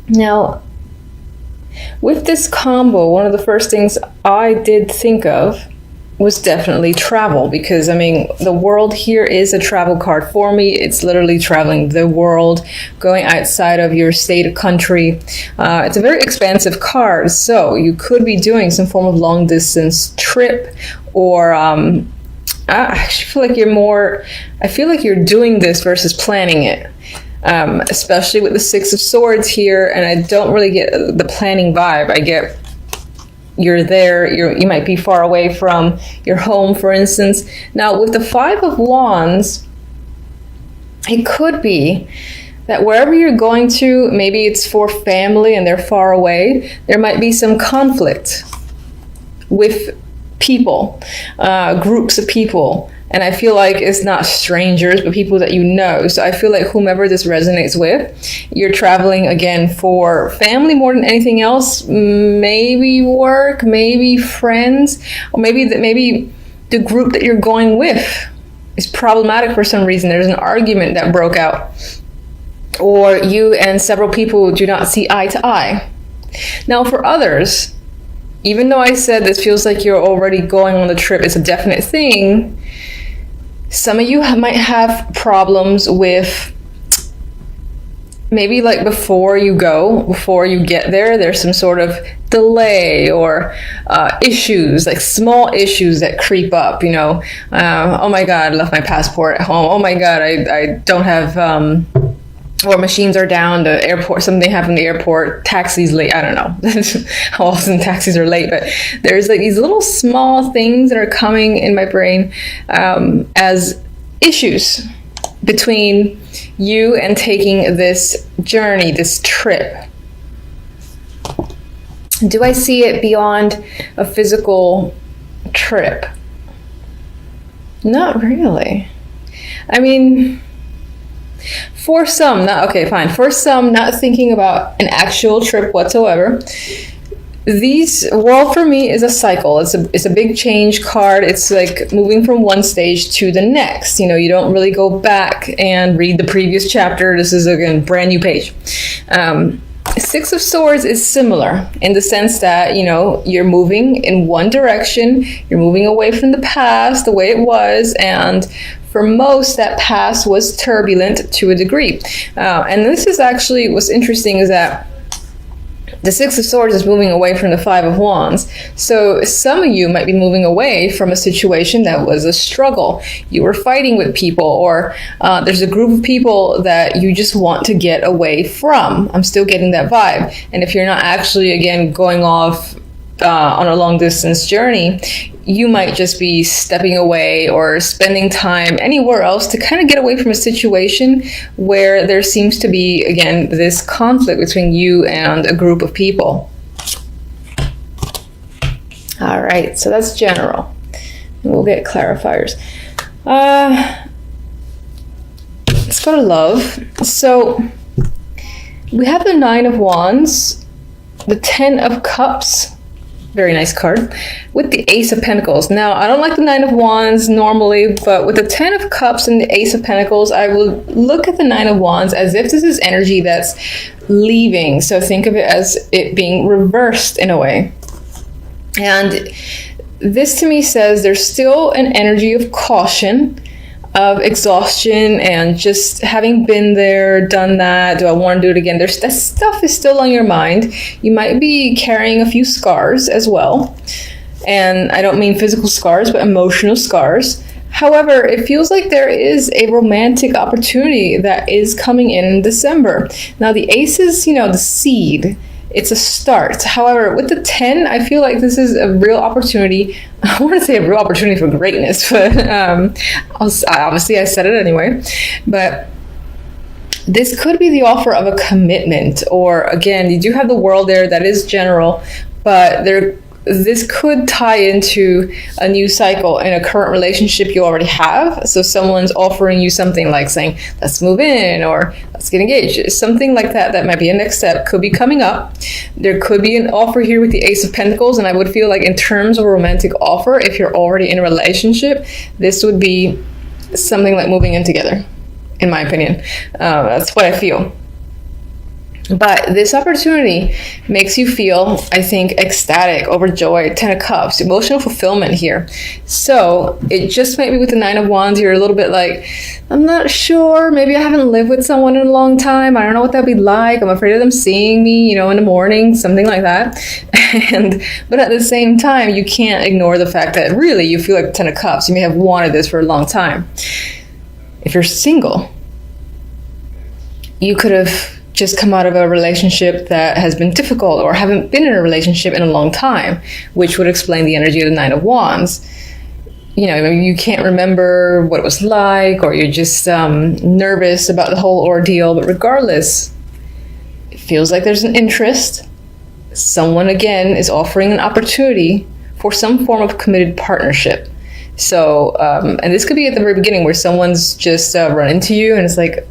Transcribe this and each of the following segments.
Now, with this combo, one of the first things I did think of was definitely travel, because I mean, the world here is a travel card for me. It's literally traveling the world, going outside of your state or country. It's a very expansive card, so you could be doing some form of long distance trip, or I actually feel like you're doing this versus planning it. Especially with the Six of Swords here, and I don't really get the planning vibe. I get you're there, you might be far away from your home, for instance. Now, with the Five of Wands, it could be that wherever you're going to, maybe it's for family and they're far away, there might be some conflict with people, groups of people. And I feel like it's not strangers, but people that you know. So I feel like whomever this resonates with, you're traveling again for family more than anything else. Maybe work, maybe friends, or maybe the group that you're going with is problematic for some reason. There's an argument that broke out, or you and several people do not see eye to eye. Now, for others, even though I said this feels like you're already going on the trip, it's a definite thing. Some of you might have problems with maybe like before you get there, there's some sort of delay or issues, like small issues that creep up, you know. Oh my God, I left my passport at home. Oh my God, I don't have... or machines are down, the airport, something happened at the airport, taxis late, I don't know how often taxis are late, but there's like these little small things that are coming in my brain as issues between you and taking this journey, this trip. Do I see it beyond a physical trip? Not really. I mean... For some, not thinking about an actual trip whatsoever. For me is a cycle. It's a big change card. It's like moving from one stage to the next. You know, you don't really go back and read the previous chapter. This is again brand new page. Six of Swords is similar in the sense that, you know, you're moving in one direction. You're moving away from the past, the way it was, and for most, that past was turbulent to a degree. And this is actually, what's interesting is that the Six of Swords is moving away from the Five of Wands. So some of you might be moving away from a situation that was a struggle. You were fighting with people, or there's a group of people that you just want to get away from. I'm still getting that vibe. And if you're not actually, again, going off on a long distance journey, you might just be stepping away or spending time anywhere else to kind of get away from a situation where there seems to be, again, this conflict between you and a group of people. All right, so that's general. And we'll get clarifiers. Let's go to love. So we have the Nine of Wands, the Ten of Cups, very nice card, with the Ace of Pentacles. Now, I don't like the Nine of Wands normally, but with the Ten of Cups and the Ace of Pentacles, I will look at the Nine of Wands as if this is energy that's leaving. So think of it as it being reversed in a way. And this to me says there's still an energy of caution, of exhaustion, and just having been there, done that, do I want to do it again? That stuff is still on your mind. You might be carrying a few scars as well. And I don't mean physical scars, but emotional scars. However, it feels like there is a romantic opportunity that is coming in December. Now, the Ace is, you know, the seed. It's a start. However, with the 10, I feel like this is a real opportunity. I want to say a real opportunity for greatness, but obviously I said it anyway. But this could be the offer of a commitment, or again, you do have the World there, that is general, but this could tie into a new cycle in a current relationship you already have. So someone's offering you something like saying, let's move in, or let's get engaged. Something like that, that might be a next step, could be coming up. There could be an offer here with the Ace of Pentacles. And I would feel like in terms of a romantic offer, if you're already in a relationship, this would be something like moving in together, in my opinion. That's what I feel. But this opportunity makes you feel, I think, ecstatic, overjoyed, 10 of Cups, emotional fulfillment here. So it just might be with the 9 of Wands, you're a little bit like, I'm not sure. Maybe I haven't lived with someone in a long time. I don't know what that'd be like. I'm afraid of them seeing me, in the morning, something like that. But at the same time, you can't ignore the fact that really you feel like the 10 of Cups. You may have wanted this for a long time. If you're single, you could have just come out of a relationship that has been difficult or haven't been in a relationship in a long time, which would explain the energy of the 9 of Wands. Maybe you can't remember what it was like, or you're just nervous about the whole ordeal. But regardless, it feels like there's an interest. Someone, again, is offering an opportunity for some form of committed partnership. So, and this could be at the very beginning where someone's just run into you and it's like,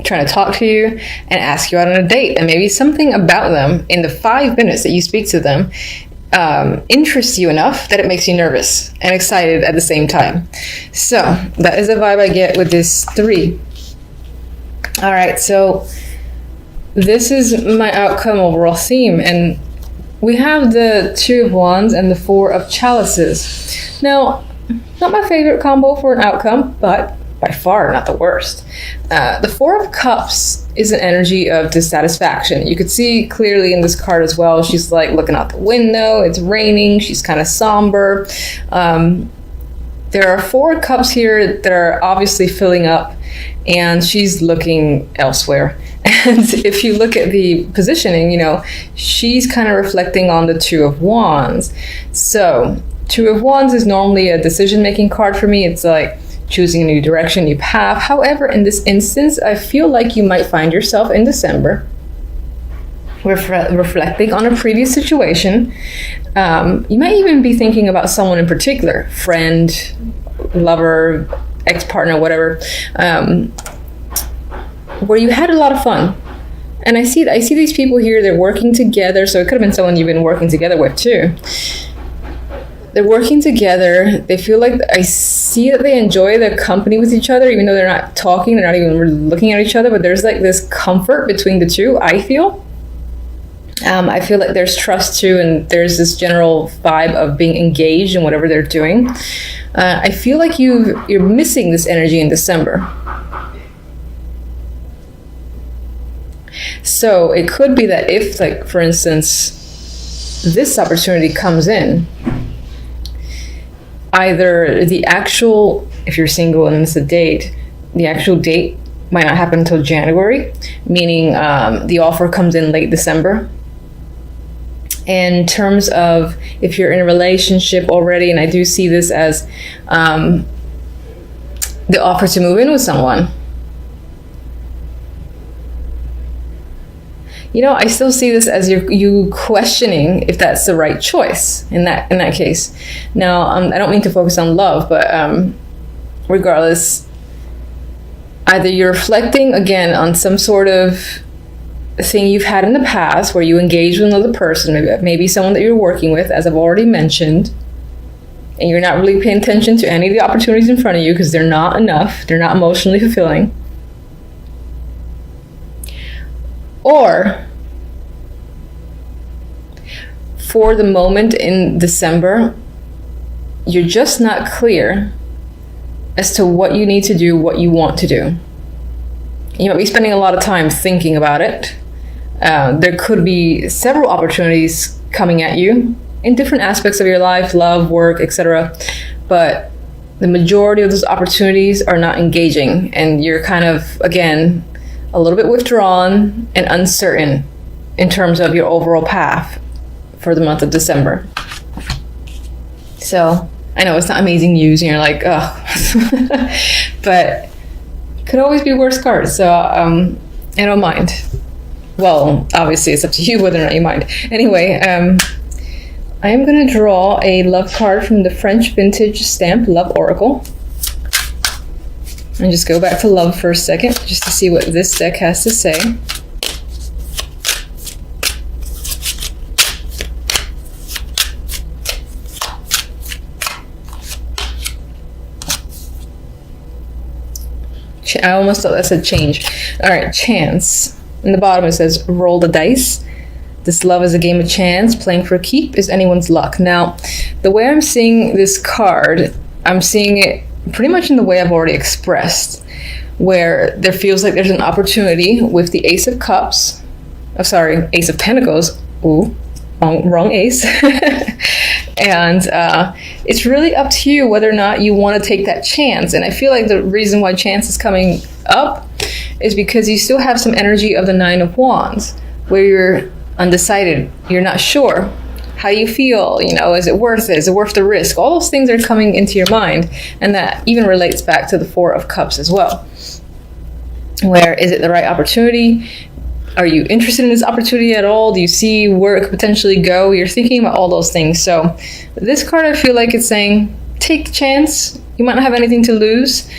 trying to talk to you and ask you out on a date, and maybe something about them in the 5 minutes that you speak to them interests you enough that it makes you nervous and excited at the same time. So that is the vibe I get with this 3. All right, so this is my outcome overall theme, and we have the 2 of Wands and the 4 of Chalices. Now, not my favorite combo for an outcome, but by far not the worst. The 4 of Cups is an energy of dissatisfaction. You could see clearly in this card as well. She's like looking out the window. It's raining. She's kind of somber. There are 4 cups here that are obviously filling up, and she's looking elsewhere. And if you look at the positioning, she's kind of reflecting on the 2 of Wands. So 2 of Wands is normally a decision-making card for me. It's like choosing a new direction, new path. However, in this instance, I feel like you might find yourself in December reflecting on a previous situation. You might even be thinking about someone in particular, friend, lover, ex-partner, whatever, where you had a lot of fun. And I see these people here, they're working together, so it could have been someone you've been working together with too. They're working together. They feel like, I see that they enjoy their company with each other, even though they're not talking, they're not even really looking at each other, but there's like this comfort between the two, I feel. I feel like there's trust too, and there's this general vibe of being engaged in whatever they're doing. I feel like you're missing this energy in December. So it could be that if, like, for instance, this opportunity comes in, either the actual, if you're single and it's a date, the actual date might not happen until January, meaning the offer comes in late December. In terms of if you're in a relationship already, and I do see this as the offer to move in with someone, I still see this as you questioning if that's the right choice in that case. Now, I don't mean to focus on love, but regardless, either you're reflecting again on some sort of thing you've had in the past where you engage with another person, maybe someone that you're working with, as I've already mentioned, and you're not really paying attention to any of the opportunities in front of you because they're not enough, they're not emotionally fulfilling. Or for the moment in December, you're just not clear as to what you need to do, what you want to do. You might be spending a lot of time thinking about it. There could be several opportunities coming at you in different aspects of your life, love, work, etc. But the majority of those opportunities are not engaging, and you're kind of, again, a little bit withdrawn and uncertain in terms of your overall path for the month of December. So I know it's not amazing news and you're like, oh, but it could always be worse cards. So I don't mind. Well, obviously it's up to you whether or not you mind. Anyway, I am going to draw a love card from the French vintage stamp Love Oracle. And just go back to love for a second, just to see what this deck has to say. I almost thought that said change. All right, chance. In the bottom it says, roll the dice. This love is a game of chance. Playing for a keep is anyone's luck. Now, the way I'm seeing this card, I'm seeing it pretty much in the way I've already expressed, where there feels like there's an opportunity with the Ace of Cups. Oh, sorry, Ace of Pentacles. Ooh, wrong ace. And it's really up to you whether or not you want to take that chance. And I feel like the reason why chance is coming up is because you still have some energy of the Nine of Wands, where you're undecided, you're not sure. How do you feel? You know, is it worth it? Is it worth the risk? All those things are coming into your mind, and that even relates back to the Four of Cups as well. Where is it the right opportunity? Are you interested in this opportunity at all? Do you see where it could potentially go? You're thinking about all those things. So this card, I feel like it's saying, take a chance. You might not have anything to lose.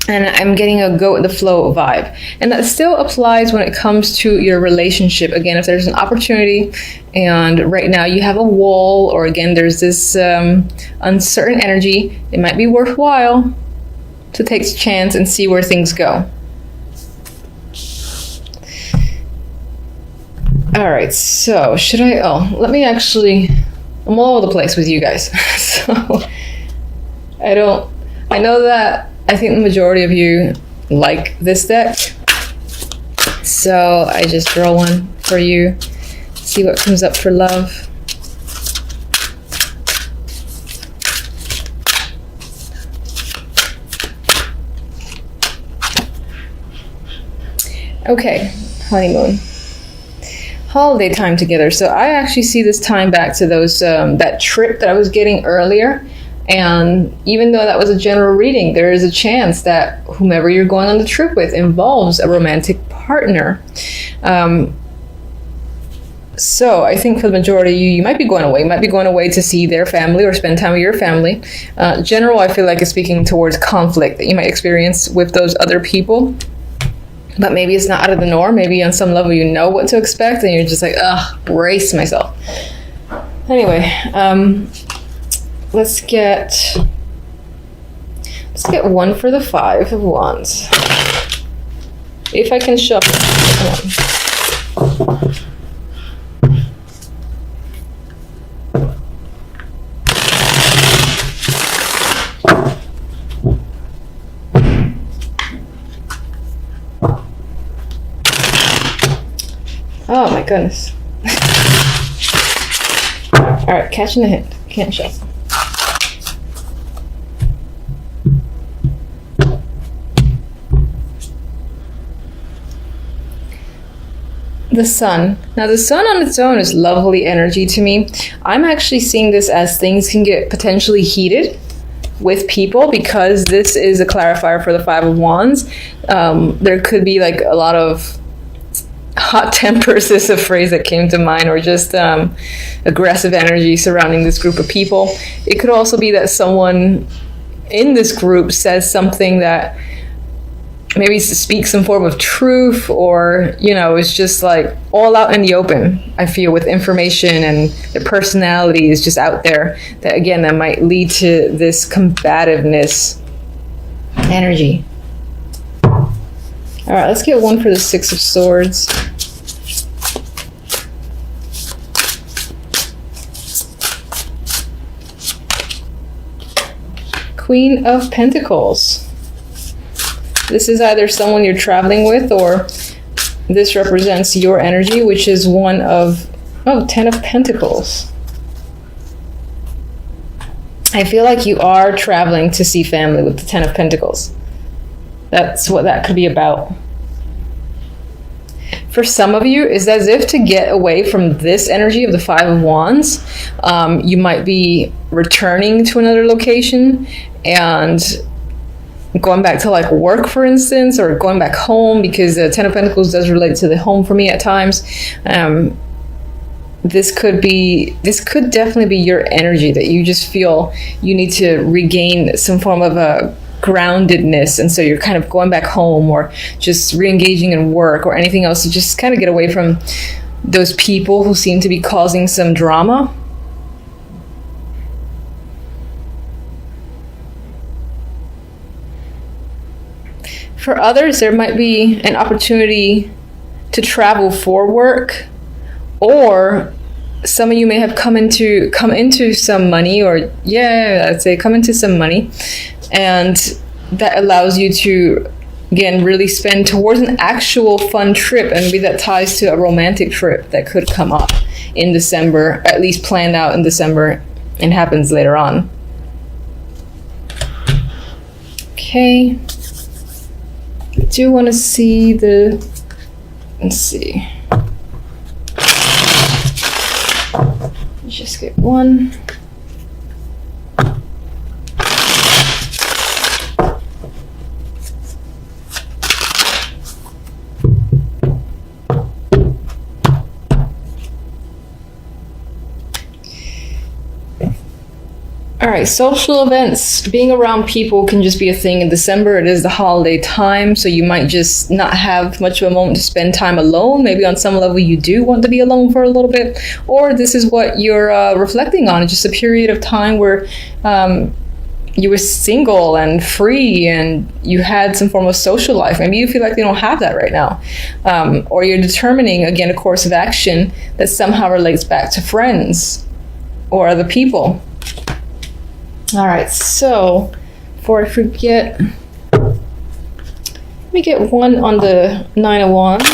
And I'm getting a go with the flow vibe. And that still applies when it comes to your relationship. Again, if there's an opportunity and right now you have a wall, or again, there's this uncertain energy, it might be worthwhile to take a chance and see where things go. All right, so should I, let me actually, I'm all over the place with you guys. So I know that I think the majority of you like this deck. So I just draw one for you, see what comes up for love. Okay, honeymoon. Holiday time together. So I actually see this time back to those that trip that I was getting earlier. And even though that was a general reading, there is a chance that whomever you're going on the trip with involves a romantic partner. So I think for the majority of you, you might be going away. You might be going away to see their family or spend time with your family. General, I feel like it's speaking towards conflict that you might experience with those other people. But maybe it's not out of the norm. Maybe on some level you know what to expect and you're just like, brace myself. Anyway, let's get one for the Five of Wands. If I can shuffle. Oh my goodness. Alright, catching the hint. Can't shuffle. The Sun. Now the Sun on its own is lovely energy to me. I'm actually seeing this as things can get potentially heated with people because this is a clarifier for the Five of Wands. There could be like a lot of hot tempers is a phrase that came to mind, or just aggressive energy surrounding this group of people. It could also be that someone in this group says something that maybe speaks some form of truth, or is just like all out in the open. I feel with information and their personality is just out there, that again that might lead to this combativeness energy. All right, let's get one for the Six of Swords. Queen of Pentacles. This is either someone you're traveling with, or this represents your energy, which is one of, Ten of Pentacles. I feel like you are traveling to see family with the Ten of Pentacles. That's what that could be about. For some of you, it's as if to get away from this energy of the Five of Wands, you might be returning to another location and going back to like work, for instance, or going back home, because the Ten of Pentacles does relate to the home for me at times. This could definitely be your energy, that you just feel you need to regain some form of a groundedness, and so you're kind of going back home or just re-engaging in work or anything else to just kind of get away from those people who seem to be causing some drama. For others, there might be an opportunity to travel for work, or some of you may have come into some money, or I'd say come into some money, and that allows you to, again, really spend towards an actual fun trip, and maybe that ties to a romantic trip that could come up in December, at least planned out in December, and happens later on. Okay. I do want to see let's see. Let's just get one. All right, social events, being around people can just be a thing in December. It is the holiday time, so you might just not have much of a moment to spend time alone. Maybe on some level you do want to be alone for a little bit, or this is what you're reflecting on, just a period of time where you were single and free and you had some form of social life. Maybe you feel like you don't have that right now. Or you're determining, again, a course of action that somehow relates back to friends or other people. All right, so before I forget, let me get one on the 9 of Wands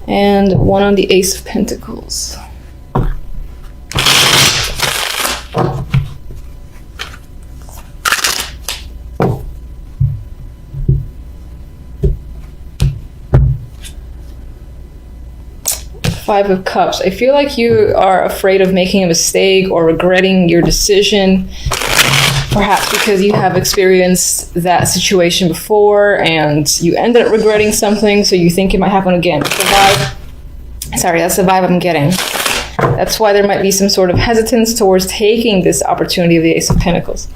and one on the Ace of Pentacles. Five of Cups. I feel like you are afraid of making a mistake or regretting your decision, perhaps because you have experienced that situation before and you ended up regretting something, so you think it might happen again. That's the vibe I'm getting. That's why there might be some sort of hesitance towards taking this opportunity of the Ace of Pentacles.